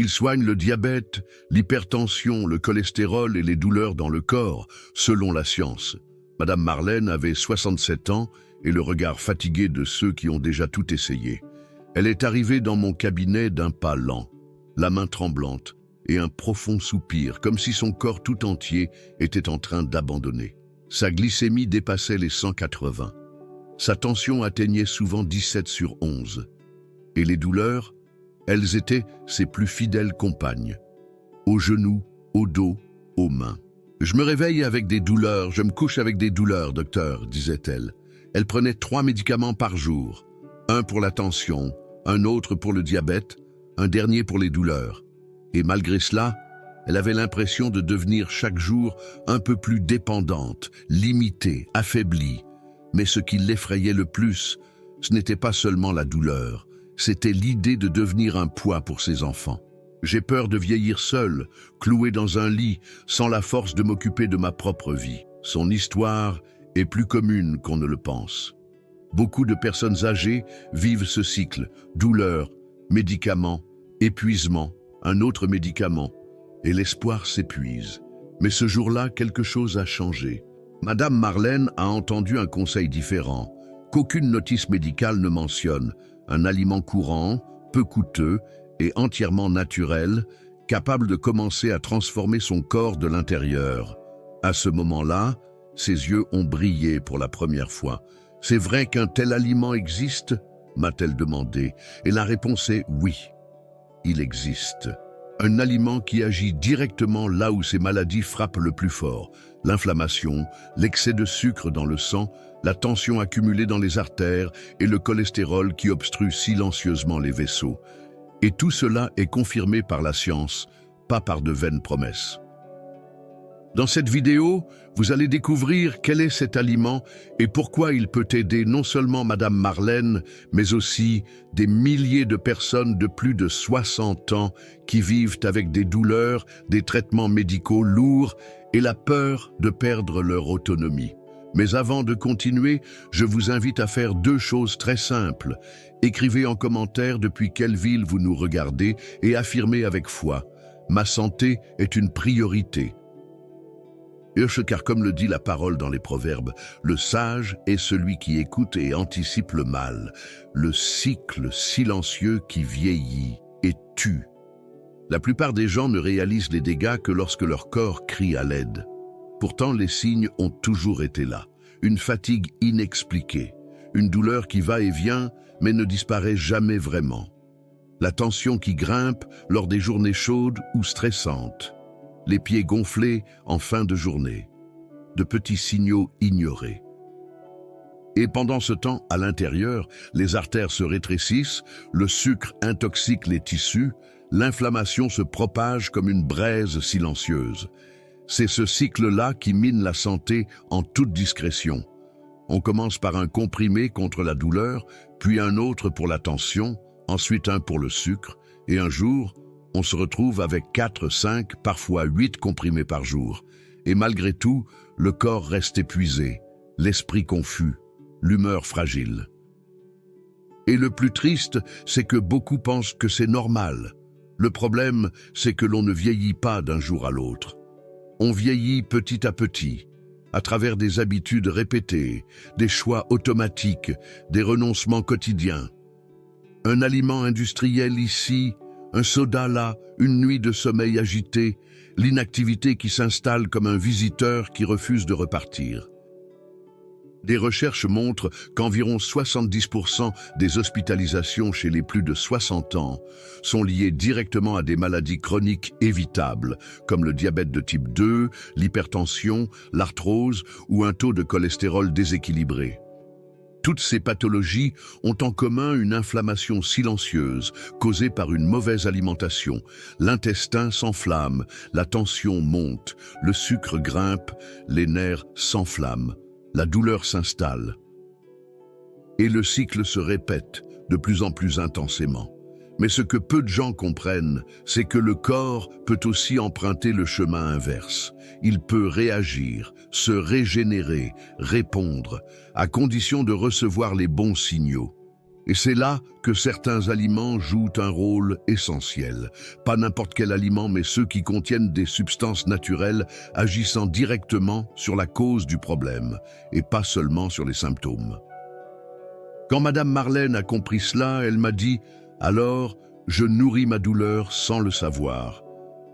Il soigne le diabète, l'hypertension, le cholestérol et les douleurs dans le corps, selon la science. Madame Marlène avait 67 ans et le regard fatigué de ceux qui ont déjà tout essayé. Elle est arrivée dans mon cabinet d'un pas lent, la main tremblante et un profond soupir, comme si son corps tout entier était en train d'abandonner. Sa glycémie dépassait les 180. Sa tension atteignait souvent 17/11. Et les douleurs, elles étaient ses plus fidèles compagnes. Aux genoux, au dos, aux mains. « Je me réveille avec des douleurs, je me couche avec des douleurs, docteur, » disait-elle. Elle prenait 3 médicaments par jour. Un pour la tension, un autre pour le diabète, un dernier pour les douleurs. Et malgré cela, elle avait l'impression de devenir chaque jour un peu plus dépendante, limitée, affaiblie. Mais ce qui l'effrayait le plus, ce n'était pas seulement la douleur, c'était l'idée de devenir un poids pour ses enfants. « J'ai peur de vieillir seule, clouée dans un lit, sans la force de m'occuper de ma propre vie. » Son histoire est plus commune qu'on ne le pense. Beaucoup de personnes âgées vivent ce cycle, douleur, médicaments, épuisement, un autre médicament, et l'espoir s'épuise. Mais ce jour-là, quelque chose a changé. Madame Marlène a entendu un conseil différent, qu'aucune notice médicale ne mentionne, un aliment courant, peu coûteux et entièrement naturel, capable de commencer à transformer son corps de l'intérieur. À ce moment-là, ses yeux ont brillé pour la première fois. « C'est vrai qu'un tel aliment existe ?» m'a-t-elle demandé, et la réponse est « oui, il existe ». Un aliment qui agit directement là où ces maladies frappent le plus fort. L'inflammation, l'excès de sucre dans le sang, la tension accumulée dans les artères et le cholestérol qui obstrue silencieusement les vaisseaux. Et tout cela est confirmé par la science, pas par de vaines promesses. Dans cette vidéo, vous allez découvrir quel est cet aliment et pourquoi il peut aider non seulement Madame Marlène, mais aussi des milliers de personnes de plus de 60 ans qui vivent avec des douleurs, des traitements médicaux lourds et la peur de perdre leur autonomie. Mais avant de continuer, je vous invite à faire 2 choses très simples. Écrivez en commentaire depuis quelle ville vous nous regardez et affirmez avec foi « Ma santé est une priorité ». Car comme le dit la parole dans les proverbes, le sage est celui qui écoute et anticipe le mal, le cycle silencieux qui vieillit et tue. La plupart des gens ne réalisent les dégâts que lorsque leur corps crie à l'aide. Pourtant, les signes ont toujours été là. Une fatigue inexpliquée, une douleur qui va et vient, mais ne disparaît jamais vraiment. La tension qui grimpe lors des journées chaudes ou stressantes. Les pieds gonflés en fin de journée, de petits signaux ignorés. Et pendant ce temps, à l'intérieur, les artères se rétrécissent, le sucre intoxique les tissus, l'inflammation se propage comme une braise silencieuse. C'est ce cycle-là qui mine la santé en toute discrétion. On commence par un comprimé contre la douleur, puis un autre pour la tension, ensuite un pour le sucre, et un jour, on se retrouve avec 4, 5, parfois 8 comprimés par jour. Et malgré tout, le corps reste épuisé, l'esprit confus, l'humeur fragile. Et le plus triste, c'est que beaucoup pensent que c'est normal. Le problème, c'est que l'on ne vieillit pas d'un jour à l'autre. On vieillit petit à petit, à travers des habitudes répétées, des choix automatiques, des renoncements quotidiens. Un aliment industriel ici, un soda là, une nuit de sommeil agité, l'inactivité qui s'installe comme un visiteur qui refuse de repartir. Des recherches montrent qu'environ 70% des hospitalisations chez les plus de 60 ans sont liées directement à des maladies chroniques évitables, comme le diabète de type 2, l'hypertension, l'arthrose ou un taux de cholestérol déséquilibré. Toutes ces pathologies ont en commun une inflammation silencieuse causée par une mauvaise alimentation. L'intestin s'enflamme, la tension monte, le sucre grimpe, les nerfs s'enflamment, la douleur s'installe. Et le cycle se répète de plus en plus intensément. Mais ce que peu de gens comprennent, c'est que le corps peut aussi emprunter le chemin inverse. Il peut réagir, se régénérer, répondre, à condition de recevoir les bons signaux. Et c'est là que certains aliments jouent un rôle essentiel. Pas n'importe quel aliment, mais ceux qui contiennent des substances naturelles agissant directement sur la cause du problème, et pas seulement sur les symptômes. Quand Madame Marlène a compris cela, elle m'a dit « Alors, je nourris ma douleur sans le savoir. »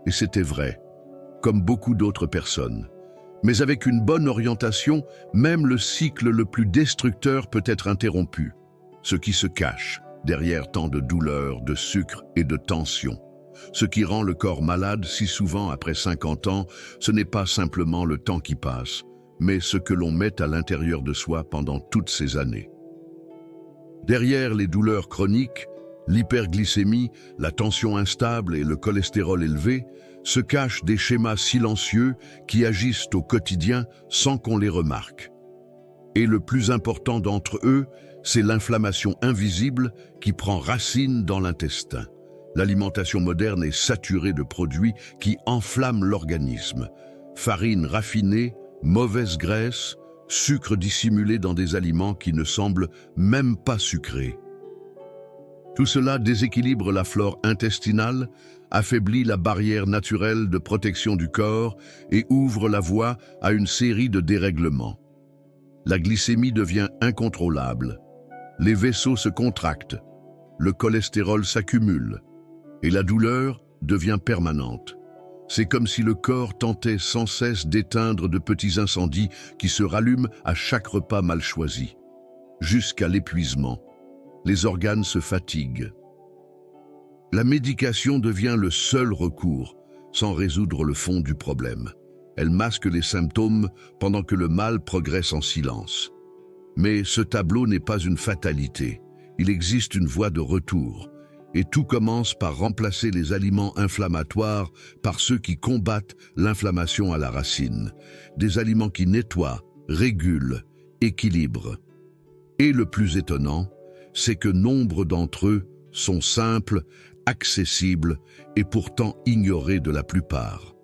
Et c'était vrai, comme beaucoup d'autres personnes. Mais avec une bonne orientation, même le cycle le plus destructeur peut être interrompu. Ce qui se cache derrière tant de douleur, de sucre et de tension. Ce qui rend le corps malade si souvent après 50 ans, ce n'est pas simplement le temps qui passe, mais ce que l'on met à l'intérieur de soi pendant toutes ces années. Derrière les douleurs chroniques, l'hyperglycémie, la tension instable et le cholestérol élevé, se cachent des schémas silencieux qui agissent au quotidien sans qu'on les remarque. Et le plus important d'entre eux, c'est l'inflammation invisible qui prend racine dans l'intestin. L'alimentation moderne est saturée de produits qui enflamment l'organisme. Farine raffinée, mauvaise graisse, sucre dissimulé dans des aliments qui ne semblent même pas sucrés. Tout cela déséquilibre la flore intestinale, affaiblit la barrière naturelle de protection du corps et ouvre la voie à une série de dérèglements. La glycémie devient incontrôlable. Les vaisseaux se contractent, le cholestérol s'accumule et la douleur devient permanente. C'est comme si le corps tentait sans cesse d'éteindre de petits incendies qui se rallument à chaque repas mal choisi. Jusqu'à l'épuisement, les organes se fatiguent. La médication devient le seul recours, sans résoudre le fond du problème. Elle masque les symptômes pendant que le mal progresse en silence. Mais ce tableau n'est pas une fatalité. Il existe une voie de retour. Et tout commence par remplacer les aliments inflammatoires par ceux qui combattent l'inflammation à la racine. Des aliments qui nettoient, régulent, équilibrent. Et le plus étonnant, c'est que nombre d'entre eux sont simples, accessibles et pourtant ignorés de la plupart.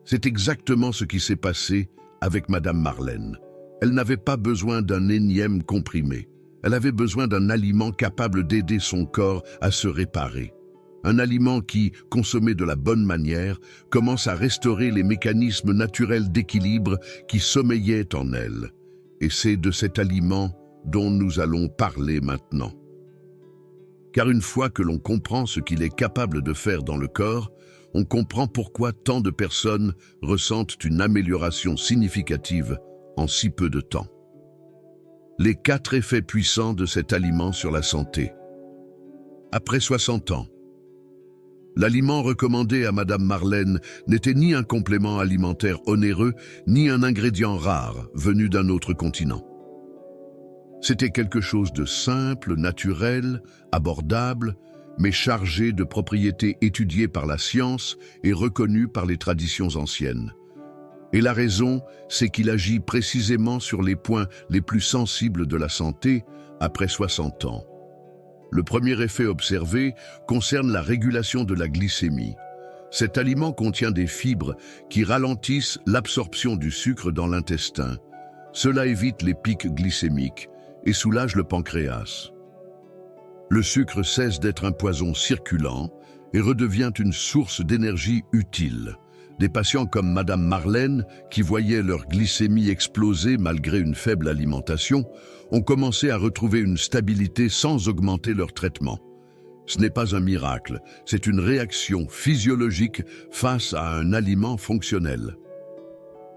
C'est exactement ce qui s'est passé avec Madame Marlène. Elle n'avait pas besoin d'un énième comprimé. Elle avait besoin d'un aliment capable d'aider son corps à se réparer. Un aliment qui, consommé de la bonne manière, commence à restaurer les mécanismes naturels d'équilibre qui sommeillaient en elle. Et c'est de cet aliment dont nous allons parler maintenant. Car une fois que l'on comprend ce qu'il est capable de faire dans le corps, on comprend pourquoi tant de personnes ressentent une amélioration significative en si peu de temps. Les 4 effets puissants de cet aliment sur la santé. Après 60 ans, l'aliment recommandé à Madame Marlène n'était ni un complément alimentaire onéreux, ni un ingrédient rare venu d'un autre continent. C'était quelque chose de simple, naturel, abordable, mais chargé de propriétés étudiées par la science et reconnues par les traditions anciennes. Et la raison, c'est qu'il agit précisément sur les points les plus sensibles de la santé après 60 ans. Le premier effet observé concerne la régulation de la glycémie. Cet aliment contient des fibres qui ralentissent l'absorption du sucre dans l'intestin. Cela évite les pics glycémiques et soulage le pancréas. Le sucre cesse d'être un poison circulant et redevient une source d'énergie utile. Des patients comme Madame Marlène, qui voyaient leur glycémie exploser malgré une faible alimentation, ont commencé à retrouver une stabilité sans augmenter leur traitement. Ce n'est pas un miracle, c'est une réaction physiologique face à un aliment fonctionnel.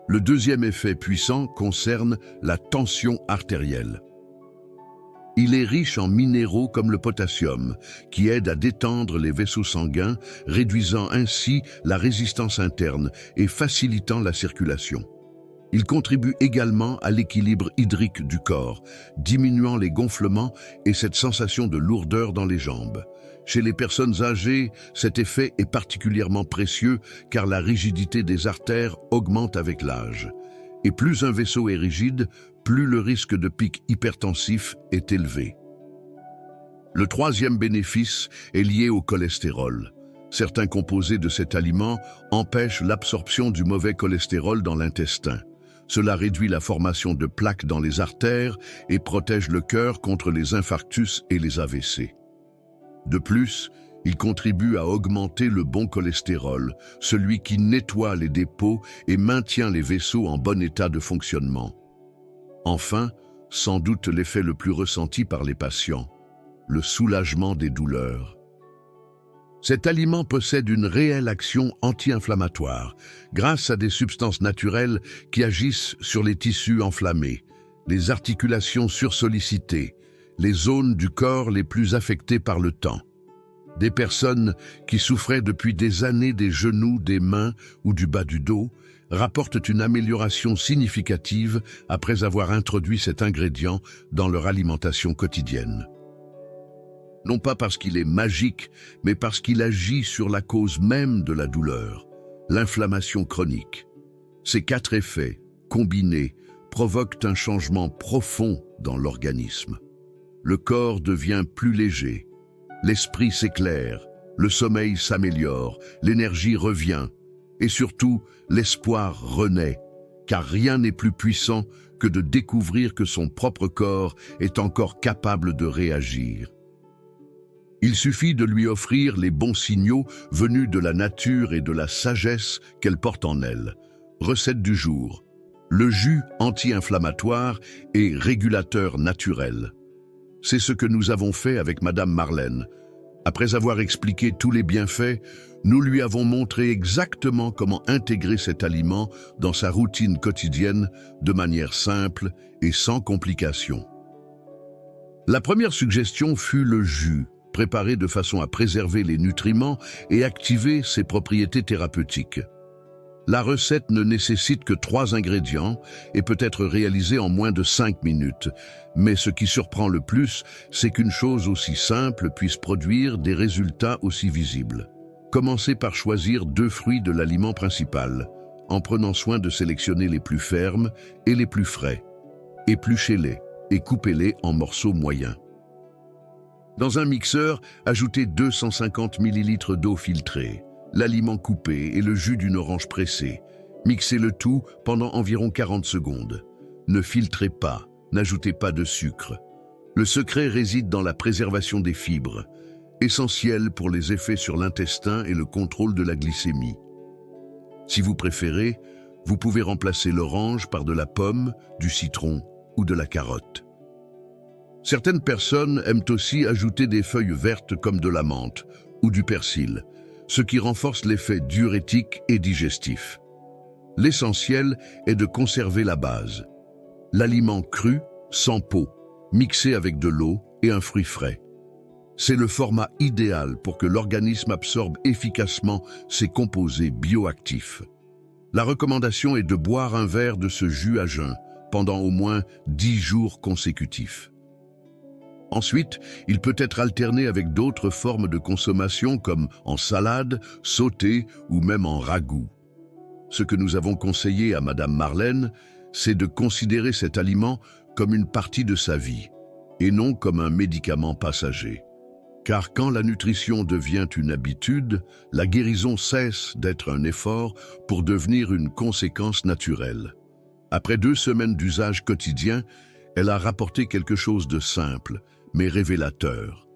Le deuxième effet puissant concerne la tension artérielle. Il est riche en minéraux comme le potassium, qui aident à détendre les vaisseaux sanguins, réduisant ainsi la résistance interne et facilitant la circulation. Il contribue également à l'équilibre hydrique du corps, diminuant les gonflements et cette sensation de lourdeur dans les jambes. Chez les personnes âgées, cet effet est particulièrement précieux car la rigidité des artères augmente avec l'âge. Et plus un vaisseau est rigide, plus le risque de pic hypertensif est élevé. Le troisième bénéfice est lié au cholestérol. Certains composés de cet aliment empêchent l'absorption du mauvais cholestérol dans l'intestin. Cela réduit la formation de plaques dans les artères et protège le cœur contre les infarctus et les AVC. De plus, il contribue à augmenter le bon cholestérol, celui qui nettoie les dépôts et maintient les vaisseaux en bon état de fonctionnement. Enfin, sans doute l'effet le plus ressenti par les patients, le soulagement des douleurs. Cet aliment possède une réelle action anti-inflammatoire, grâce à des substances naturelles qui agissent sur les tissus enflammés, les articulations sursollicitées, les zones du corps les plus affectées par le temps. Des personnes qui souffraient depuis des années des genoux, des mains ou du bas du dos rapportent une amélioration significative après avoir introduit cet ingrédient dans leur alimentation quotidienne. Non pas parce qu'il est magique, mais parce qu'il agit sur la cause même de la douleur, l'inflammation chronique. Ces 4 effets, combinés, provoquent un changement profond dans l'organisme. Le corps devient plus léger, l'esprit s'éclaire, le sommeil s'améliore, l'énergie revient, et surtout, l'espoir renaît, car rien n'est plus puissant que de découvrir que son propre corps est encore capable de réagir. Il suffit de lui offrir les bons signaux venus de la nature et de la sagesse qu'elle porte en elle. Recette du jour. Le jus anti-inflammatoire et régulateur naturel. C'est ce que nous avons fait avec Madame Marlène. Après avoir expliqué tous les bienfaits, nous lui avons montré exactement comment intégrer cet aliment dans sa routine quotidienne de manière simple et sans complications. La première suggestion fut le jus, préparé de façon à préserver les nutriments et activer ses propriétés thérapeutiques. La recette ne nécessite que 3 ingrédients et peut être réalisée en moins de 5 minutes. Mais ce qui surprend le plus, c'est qu'une chose aussi simple puisse produire des résultats aussi visibles. Commencez par choisir 2 fruits de l'aliment principal, en prenant soin de sélectionner les plus fermes et les plus frais. Épluchez-les et coupez-les en morceaux moyens. Dans un mixeur, ajoutez 250 ml d'eau filtrée, l'aliment coupé et le jus d'une orange pressée. Mixez le tout pendant environ 40 secondes. Ne filtrez pas, n'ajoutez pas de sucre. Le secret réside dans la préservation des fibres, essentielle pour les effets sur l'intestin et le contrôle de la glycémie. Si vous préférez, vous pouvez remplacer l'orange par de la pomme, du citron ou de la carotte. Certaines personnes aiment aussi ajouter des feuilles vertes comme de la menthe ou du persil, ce qui renforce l'effet diurétique et digestif. L'essentiel est de conserver la base. L'aliment cru, sans peau, mixé avec de l'eau et un fruit frais. C'est le format idéal pour que l'organisme absorbe efficacement ses composés bioactifs. La recommandation est de boire un verre de ce jus à jeun pendant au moins 10 jours consécutifs. Ensuite, il peut être alterné avec d'autres formes de consommation comme en salade, sauté ou même en ragoût. Ce que nous avons conseillé à Madame Marlène, c'est de considérer cet aliment comme une partie de sa vie et non comme un médicament passager. Car quand la nutrition devient une habitude, la guérison cesse d'être un effort pour devenir une conséquence naturelle. Après 2 semaines d'usage quotidien, elle a rapporté quelque chose de simple, mais révélateur.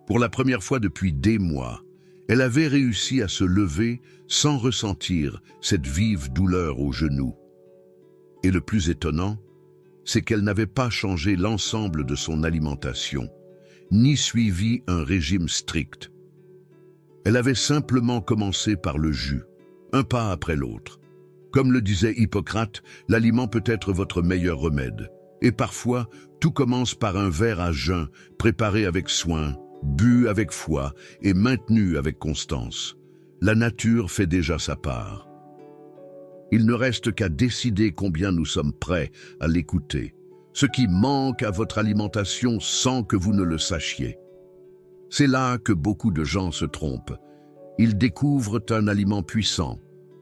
Pour la première fois depuis des mois, elle avait réussi à se lever sans ressentir cette vive douleur au genou. Et le plus étonnant, c'est qu'elle n'avait pas changé l'ensemble de son alimentation, ni suivi un régime strict. Elle avait simplement commencé par le jus, un pas après l'autre. Comme le disait Hippocrate, l'aliment peut être votre meilleur remède. Et parfois, tout commence par un verre à jeun, préparé avec soin, bu avec foi et maintenu avec constance. La nature fait déjà sa part. Il ne reste qu'à décider combien nous sommes prêts à l'écouter, ce qui manque à votre alimentation sans que vous ne le sachiez. C'est là que beaucoup de gens se trompent. Ils découvrent un aliment puissant,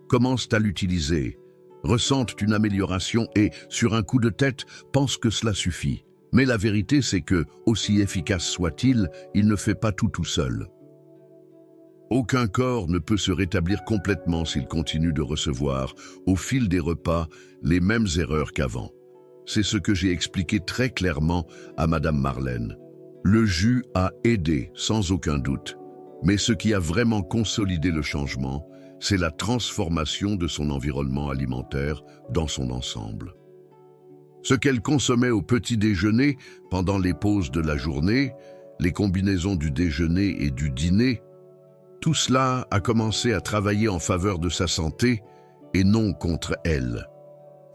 commencent à l'utiliser, ressentent une amélioration et, sur un coup de tête, pensent que cela suffit. Mais la vérité, c'est que, aussi efficace soit-il, il ne fait pas tout seul. Aucun corps ne peut se rétablir complètement s'il continue de recevoir, au fil des repas, les mêmes erreurs qu'avant. C'est ce que j'ai expliqué très clairement à Madame Marlène. Le jus a aidé, sans aucun doute. Mais ce qui a vraiment consolidé le changement, c'est la transformation de son environnement alimentaire dans son ensemble. Ce qu'elle consommait au petit déjeuner, pendant les pauses de la journée, les combinaisons du déjeuner et du dîner, tout cela a commencé à travailler en faveur de sa santé et non contre elle.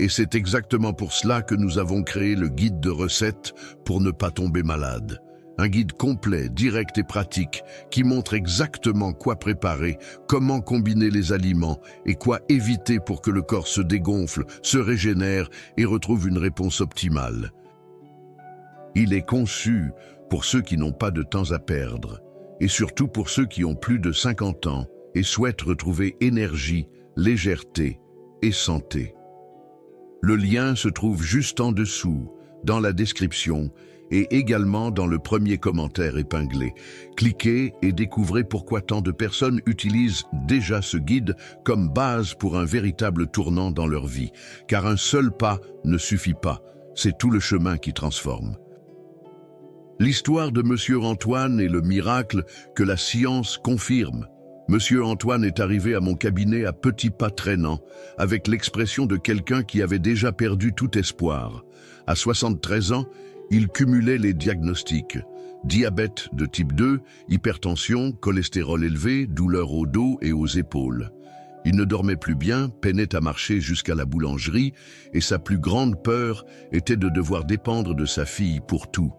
Et c'est exactement pour cela que nous avons créé le guide de recettes pour ne pas tomber malade. Un guide complet, direct et pratique qui montre exactement quoi préparer, comment combiner les aliments et quoi éviter pour que le corps se dégonfle, se régénère et retrouve une réponse optimale. Il est conçu pour ceux qui n'ont pas de temps à perdre et surtout pour ceux qui ont plus de 50 ans et souhaitent retrouver énergie, légèreté et santé. Le lien se trouve juste en dessous, dans la description et également dans le premier commentaire épinglé. Cliquez et découvrez pourquoi tant de personnes utilisent déjà ce guide comme base pour un véritable tournant dans leur vie. Car un seul pas ne suffit pas, c'est tout le chemin qui transforme. L'histoire de Monsieur Antoine est le miracle que la science confirme. Monsieur Antoine est arrivé à mon cabinet à petits pas traînants, avec l'expression de quelqu'un qui avait déjà perdu tout espoir. À 73 ans, il cumulait les diagnostics. Diabète de type 2, hypertension, cholestérol élevé, douleurs au dos et aux épaules. Il ne dormait plus bien, peinait à marcher jusqu'à la boulangerie, et sa plus grande peur était de devoir dépendre de sa fille pour tout.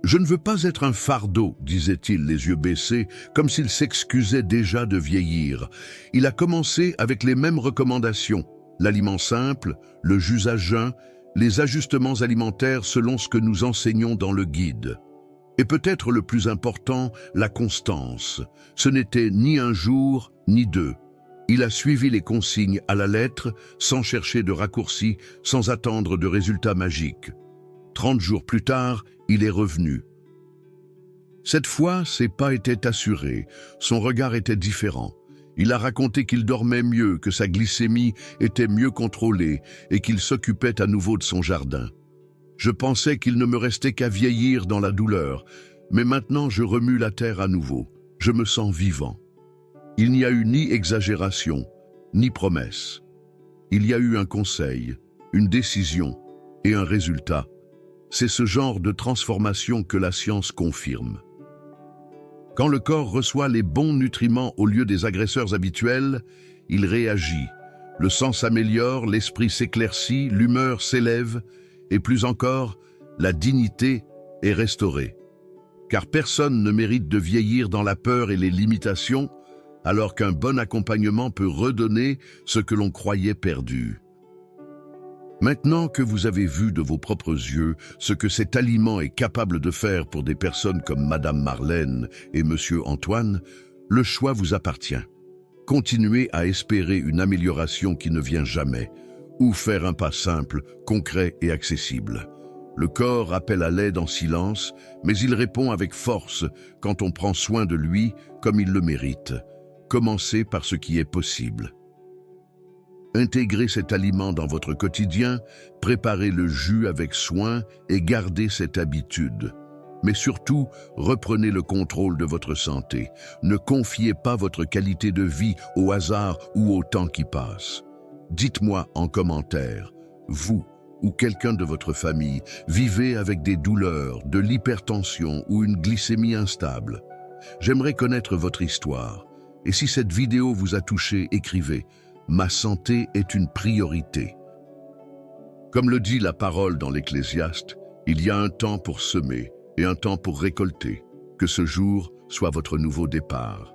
« Je ne veux pas être un fardeau », disait-il les yeux baissés, comme s'il s'excusait déjà de vieillir. Il a commencé avec les mêmes recommandations, l'aliment simple, le jus à jeun, les ajustements alimentaires selon ce que nous enseignons dans le guide. Et peut-être le plus important, la constance. Ce n'était ni un jour, ni deux. Il a suivi les consignes à la lettre, sans chercher de raccourcis, sans attendre de résultats magiques. 30 jours plus tard, il est revenu. Cette fois, ses pas étaient assurés, son regard était différent. Il a raconté qu'il dormait mieux, que sa glycémie était mieux contrôlée et qu'il s'occupait à nouveau de son jardin. Je pensais qu'il ne me restait qu'à vieillir dans la douleur, mais maintenant je remue la terre à nouveau. Je me sens vivant. Il n'y a eu ni exagération, ni promesse. Il y a eu un conseil, une décision et un résultat. C'est ce genre de transformation que la science confirme. Quand le corps reçoit les bons nutriments au lieu des agresseurs habituels, il réagit. Le sang s'améliore, l'esprit s'éclaircit, l'humeur s'élève, et plus encore, la dignité est restaurée. Car personne ne mérite de vieillir dans la peur et les limitations, alors qu'un bon accompagnement peut redonner ce que l'on croyait perdu. Maintenant que vous avez vu de vos propres yeux ce que cet aliment est capable de faire pour des personnes comme Madame Marlène et Monsieur Antoine, le choix vous appartient. Continuez à espérer une amélioration qui ne vient jamais, ou faire un pas simple, concret et accessible. Le corps appelle à l'aide en silence, mais il répond avec force quand on prend soin de lui comme il le mérite. Commencez par ce qui est possible. Intégrez cet aliment dans votre quotidien, préparez le jus avec soin et gardez cette habitude. Mais surtout, reprenez le contrôle de votre santé. Ne confiez pas votre qualité de vie au hasard ou au temps qui passe. Dites-moi en commentaire, vous ou quelqu'un de votre famille vivez avec des douleurs, de l'hypertension ou une glycémie instable. J'aimerais connaître votre histoire. Et si cette vidéo vous a touché, écrivez « Ma santé est une priorité ». Comme le dit la parole dans l'Ecclésiaste, il y a un temps pour semer et un temps pour récolter. Que ce jour soit votre nouveau départ.